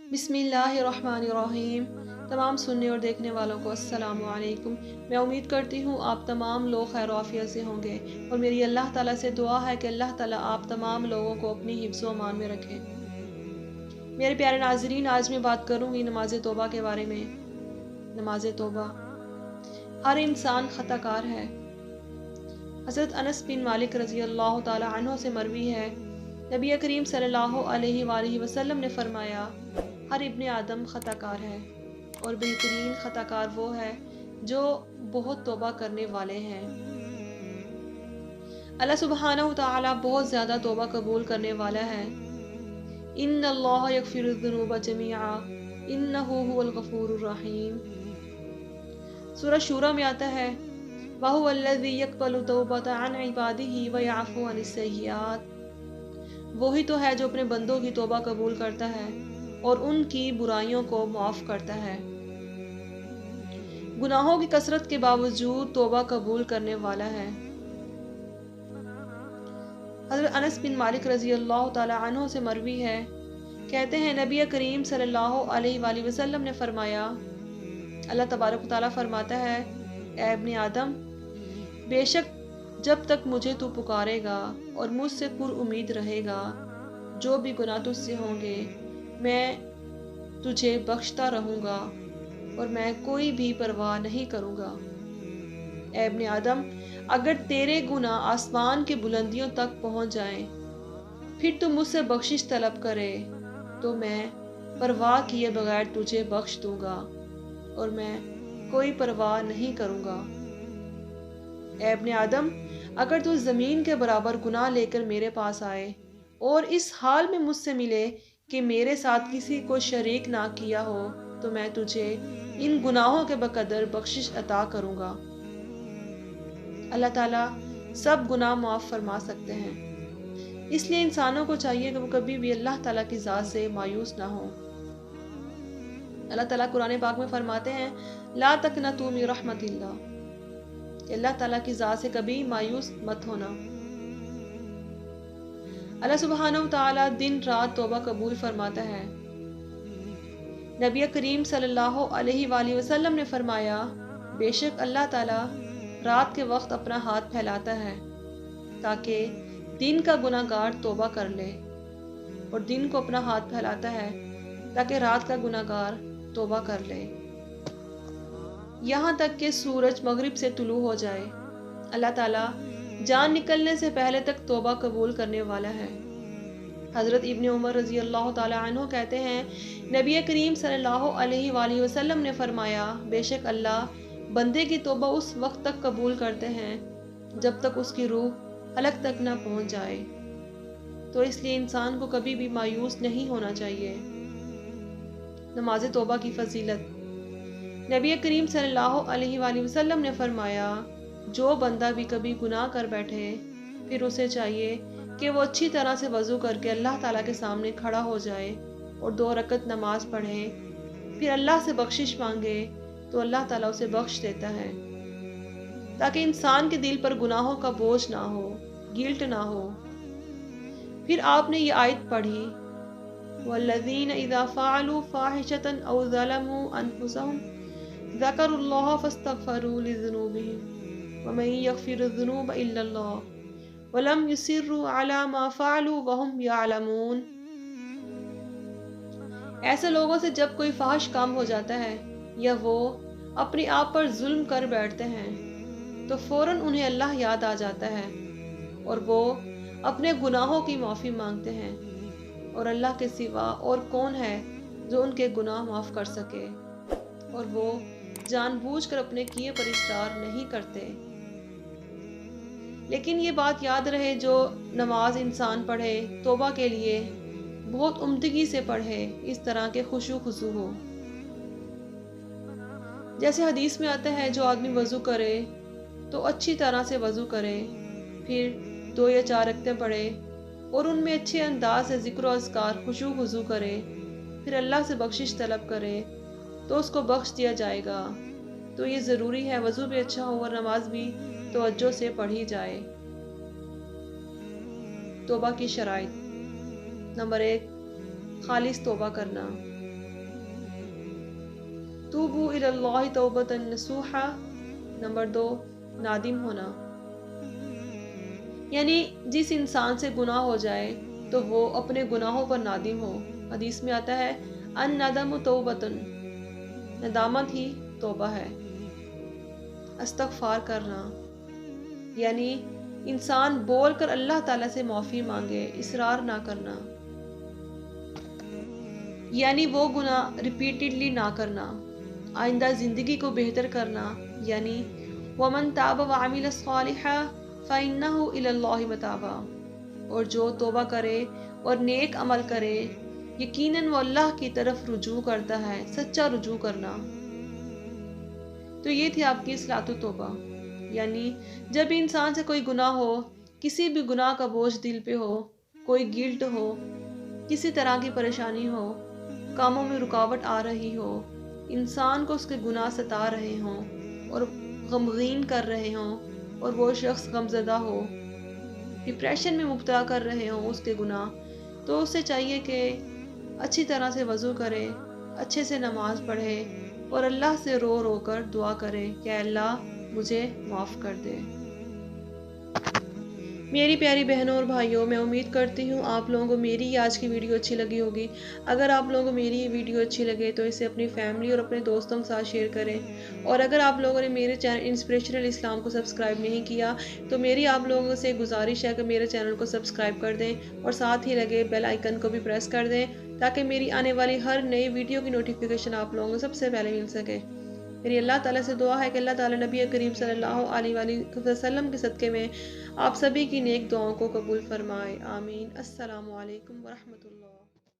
बिस्मिल्लाहिर्रहमानिर्रहीम। तमाम सुनने और देखने वालों को अस्सलाम वालेकुम। मैं उम्मीद करती हूँ आप तमाम लोग खैर आफियत से होंगे और मेरी अल्लाह ताला से दुआ है कि अल्लाह ताला आप तमाम लोगों को अपनी हिफ्ज़ व अमान में रखे। मेरे प्यारे नाज़रीन, आज मैं बात करूँगी नमाज तौबा के बारे में। नमाज तौबा, हर इंसान खताकार है। हज़रत अनस बिन मालिक रज़ी अल्लाह ताला अन्हु से मरवी है, नबी करीम सल्लल्लाहु अलैहि वसल्लम ने फरमाया, हर इब्ने आदम खताकार है और बेहतरीन खताकार वो है जो बहुत तौबा करने वाले हैं। अल्लाह सुब्हानहु तआला बहुत ज़्यादा तौबा कबूल करने वाला है। इन्नल्लाह यग़फ़िरुज़्ज़ुनूब जमीआ इन्नहु हुवल गफ़ूरुर रहीम। सूरह शूरा में आता है, वहुवल्लज़ी यक़बलु तौबत अन इबादिही व यअफ़ू अनिस सय्यिआत। वही तो है जो अपने बंदों की तौबा कबूल करता है और उनकी बुराइयों को माफ़ करता है। गुनाहों की कसरत के बावजूद तौबा कबूल करने वाला है। हज़रत अनस बिन मालिक रज़ी अल्लाह ताला अन्हु से मरवी है, कहते हैं नबी करीम सल्लल्लाहु अलैहि वसल्लम ने फरमाया, अल्लाह तबारक व तआला फरमाता है, ऐ इब्ने आदम, बेशक जब तक मुझे तू पुकारेगा और मुझसे पुरउम्मीद रहेगा, जो भी गुनाह तुझसे होंगे मैं तुझे बख्शता रहूँगा और मैं कोई भी परवाह नहीं करूँगा। ऐ इब्ने आदम, अगर तेरे गुनाह आसमान की बुलंदियों तक पहुँच जाएं, फिर तू मुझसे बख्शिश तलब करे तो मैं परवाह किए बगैर तुझे बख्श दूँगा और मैं कोई परवाह नहीं करूँगा। ऐ इब्ने आदम, अगर तू ज़मीन के बराबर गुनाह लेकर मेरे पास आए और इस हाल में मुझसे मिले कि मेरे साथ किसी को शरीक ना किया हो, तो मैं तुझे इन गुनाहों के बकदर बख्शिश अता करूँगा। अल्लाह ताला सब गुनाह माफ़ फरमा सकते हैं, इसलिए इंसानों को चाहिए कि वो कभी भी अल्लाह ताला की ज़ात से मायूस ना हो। अल्लाह ताला कुरान पाक में फरमाते हैं, ला तक़नतू मिन रहमतिल्लाह, अल्लाह ताला की ज़ात से कभी मायूस मत होना। अल्लाह सुब्हानहु तआला दिन रात तौबा कबूल फरमाता है। नबी करीम सल्लल्लाहु अलैहि वसल्लम ने फरमाया, बेशक अल्लाह ताला रात के वक्त अपना हाथ फैलाता है ताकि दिन का गुनाहगार तौबा कर ले और दिन को अपना हाथ फैलाता है ताकि रात का गुनाहगार तौबा कर ले, यहाँ तक कि सूरज मगरिब से तुलू हो जाए। अल्लाह ताला जान निकलने से पहले तक तौबा कबूल करने वाला है। हज़रत इब्ने उमर रज़ी अल्लाह ताला अन्हु कहते हैं, नबी करीम सल्लल्लाहु अलैहि वसल्लम ने फरमाया, बेशक अल्लाह बंदे की तौबा उस वक्त तक कबूल करते हैं जब तक उसकी रूह हलक तक ना पहुंच जाए। तो इसलिए इंसान को कभी भी मायूस नहीं होना चाहिए। नमाज तौबा की फजीलत, नबी करीम सल्लल्लाहु अलैहि वसल्लम ने फरमाया, जो बंदा भी कभी गुनाह कर बैठे फिर उसे चाहिए कि वो अच्छी तरह से वज़ू करके अल्लाह ताला के सामने खड़ा हो जाए और 2 रकत नमाज पढ़े, फिर अल्लाह से बख्शिश मांगे तो अल्लाह ताला उसे बख्श देता है, ताकि इंसान के दिल पर गुनाहों का बोझ ना हो, गिल्ट ना हो। फिर आपने ये आयत पढ़ी, वल्लज़ीना इज़ा फ़अलू फ़ाहिशतन औ ज़लमू अनफुसहुम ज़करुल्लाह फ़स्तग़फ़रू लिज़ुनूबिहिम वमन यग़फ़िरुज़्ज़ुनूब इल्लल्लाह वलम युसिर्रू अला मा फ़अलू वहुम यअलमून। ऐसे लोगों से जब कोई फाहिश काम हो जाता है या वो अपने आप पर जुल्म कर बैठते हैं तो फौरन उन्हें अल्लाह याद आ जाता है और वो अपने गुनाहों की माफ़ी मांगते हैं, और अल्लाह के सिवा और कौन है जो उनके गुनाह माफ़ कर सके, और वो जानबूझकर अपने किए पर इसरार नहीं करते। लेकिन ये बात याद रहे, जो नमाज इंसान पढ़े तौबा के लिए बहुत उम्दगी से पढ़े, इस तरह के खुशू खुशू हो। जैसे हदीस में आता है, जो आदमी वज़ू करे तो अच्छी तरह से वज़ू करे, फिर 2 या 4 रकतें पढ़े और उनमें अच्छे अंदाज से ज़िक्र अज़कार खुशू खुशू करे, फिर अल्लाह से बख्शिश तलब करे तो उसको बख्श दिया जाएगा। तो ये ज़रूरी है वज़ू भी अच्छा हो और नमाज भी तवज्जो से पढ़ी जाए। तौबा की शराइत, नंबर 1, खालिस तौबा करना। توبو اللہ توبۃ نصوحا، نمبر 2 نادم ہونا، یعنی جس انسان سے گناہ ہو جائے تو وہ اپنے گناہوں پر نادم ہو۔ حدیث میں آتا ہے ان ندم توبتن، ندامت ہی توبہ ہے۔ استغفار کرنا، یعنی انسان بول کر اللہ تعالیٰ سے معافی مانگے، اصرار نہ کرنا، یعنی وہ گناہ ریپیٹڈلی نہ کرنا، آئندہ زندگی کو بہتر کرنا، یعنی وَمَن تَابَ وَعَمِلَ صَالِحًا فَإِنَّهُ إِلَى اللَّهِ مَتَابًا، اور جو توبہ کرے اور نیک عمل کرے یقیناً وہ اللہ کی طرف رجوع کرتا ہے، سچا رجوع کرنا۔ تو یہ تھی آپ کی اصلاۃ التوبہ، یعنی جب انسان سے کوئی گناہ ہو، کسی بھی گناہ کا بوجھ دل پہ ہو، کوئی گلٹ ہو، کسی طرح کی پریشانی ہو، کاموں میں رکاوٹ آ رہی ہو، انسان کو اس کے گناہ ستا رہے ہوں اور غمگین کر رہے ہوں، اور وہ شخص غمزدہ ہو، ڈپریشن میں مبتلا کر رہے ہوں اس کے گناہ، تو اسے چاہیے کہ اچھی طرح سے وضو کرے، اچھے سے نماز پڑھے اور اللہ سے رو رو کر دعا کرے کہ اللہ مجھے معاف کر دے۔ میری پیاری بہنوں اور بھائیوں، میں امید کرتی ہوں آپ لوگوں کو میری آج کی ویڈیو اچھی لگی ہوگی۔ اگر آپ لوگوں کو میری یہ ویڈیو اچھی لگے تو اسے اپنی فیملی اور اپنے دوستوں کے ساتھ شیئر کریں، اور اگر آپ لوگوں نے میرے چینل انسپریشنل اسلام کو سبسکرائب نہیں کیا تو میری آپ لوگوں سے گزارش ہے کہ میرے چینل کو سبسکرائب کر دیں اور ساتھ ہی لگے بیل آئیکن کو بھی پریس کر دیں تاکہ میری آنے والی ہر نئی ویڈیو کی نوٹیفیکیشن آپ لوگوں کو سب سے پہلے مل سکے۔ میری اللہ تعالیٰ سے دعا ہے کہ اللہ تعالیٰ نبی کریم صلی اللہ علیہ وآلہ وسلم کے صدقے میں آپ سبھی کی نیک دعاؤں کو قبول فرمائے، آمین۔ السلام علیکم ورحمۃ اللہ۔